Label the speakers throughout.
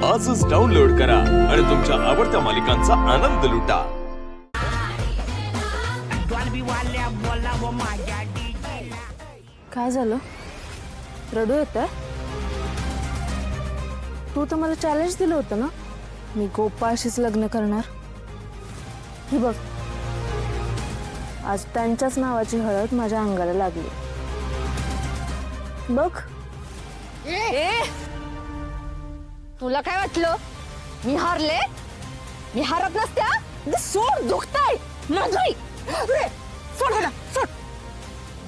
Speaker 1: आजच डाउनलोड करा आणि तुमच्या आवडत्या मालिकांचा आनंद लुटा।
Speaker 2: काय झालं? रडू येतंय? तू तर मला चॅलेंज दिलं होतं ना, मी गोपाळशीच लग्न करणार। ही बघ, आज त्यांच्याच नावाची हळद माझ्या अंगाला लागली। बघ।
Speaker 3: तुला काय वाटलं मी हारले? मी हारत नसत्या। सोड, दुखताय माधुरी। सोड ना, सोड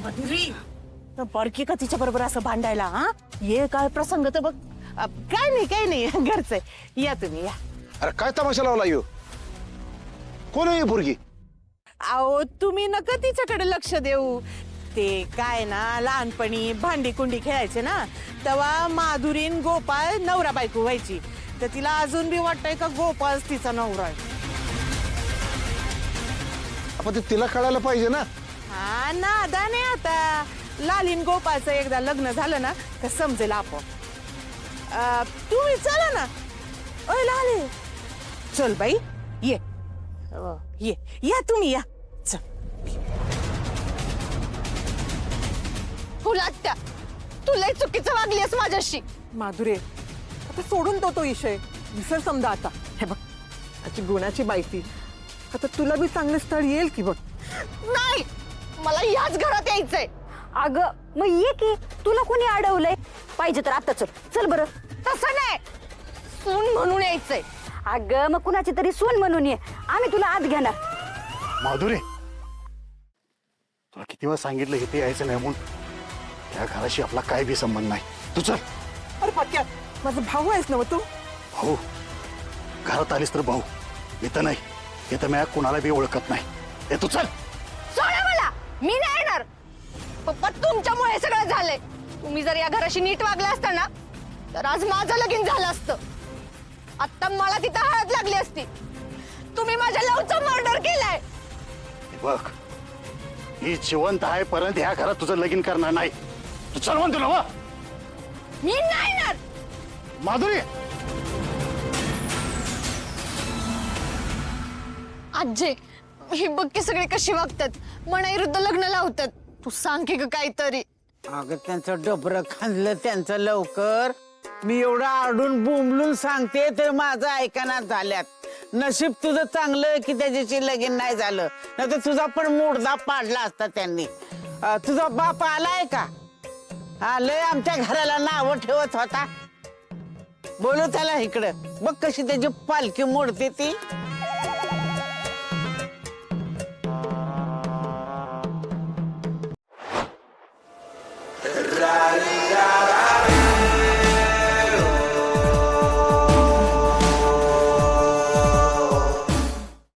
Speaker 3: माधुरी।
Speaker 4: बरकी का तिच्या बरोबर असं भांडायला? हा, ये काय प्रसंग तर बघ। काय नाही घरचं आहे। या तुम्ही या।
Speaker 5: अरे काय तमाशा लावला यो? कोण आहे ही पोरगी?
Speaker 4: अहो तुम्ही नका तिच्याकडे लक्ष देऊ। ते काय ना, लहानपणी भांडी कुंडी खेळायचे ना, तेव्हा माधुरीन गोपाळ नवरा बायको व्हायची। तर तिला अजून बी वाटतंय का गोपाळ तिचा नवरा आहे।
Speaker 5: आपण ते तिला कळायला पाहिजे ना।
Speaker 4: हा नादा नाही, आता लालीन गोपाळचं एकदा लग्न झालं ना तर समजेल आपण। तुम्ही चला ना। ओय लाले, चल बाई ये। ये या तुम्ही या। चल
Speaker 3: फुलात्या, तू लय चुकीचं वागलीस माझ्याशी।
Speaker 6: माधुरे, आता सोडून तो विषय विसर समजा आता। हे बघ, त्याची गुणाची बायती, आता तुला बी चांगलं स्थळ येईल की बघ।
Speaker 3: नाही, मला याच घरात यायचंय।
Speaker 2: अगं मग ये की, तुला कोणी अडवलंय? पाहिजे तर आता चल, चल बरं।
Speaker 3: तसं नाही, सून म्हणून यायचंय।
Speaker 2: अगं मग कुणाची तरी सून म्हणून ये, आम्ही तुला आत घेणार।
Speaker 5: माधुरे, तुला किती वेळा सांगितलं इथे यायचं नाही म्हणून? त्या घराशी आपला काय बी संबंध नाही, तू चल।
Speaker 6: अरे पक्या, माझा भाऊ आहेस ना तू?
Speaker 5: भाऊ? घरात आलीस तर भाऊ, इथं नाही। इथं मी कुणाला बी ओळखत नाही। ए तू चल।
Speaker 3: सोडा मला, मी नाही येणार। पप्पा, तुमच्यामुळे सगळं झालंय। तुम्ही जर या घराशी नीट वागला असता ना, तर आज माझं लगीन झालं असतं। आता मला तिथं हळद लागली असती। तुम्ही माझ्या लवचा मर्डर केलाय।
Speaker 5: बघ, ही जिवंत आहे परंतु ह्या घरात तुझं लगीन करणार नाही। तू चल म्हणतो ना।
Speaker 3: मी नाही येणार।
Speaker 5: माधुरी,
Speaker 3: आजे, ही बघ की सगळे कशी वागतात, मनाविरुद्ध लग्न लावतात। तू सांग की ग काहीतरी।
Speaker 7: अगं त्यांचं डबरं खाल्लं त्यांचं लवकर। मी एवढं आरडून बोंबलून सांगते तर माझं ऐकण्यात झाल्यात। नशीब तुझं चांगलं की त्याच्याशी लगीन नाही झालं, नाही तर तुझा पण मुर्दा पाडला असता त्यांनी। तुझा बाप आलाय का? आलंय आमच्या घराला नाव ठेवत होता। बोलू त्याला इकडं, बघ कशी त्याची पालखी मोडते ती।
Speaker 8: रा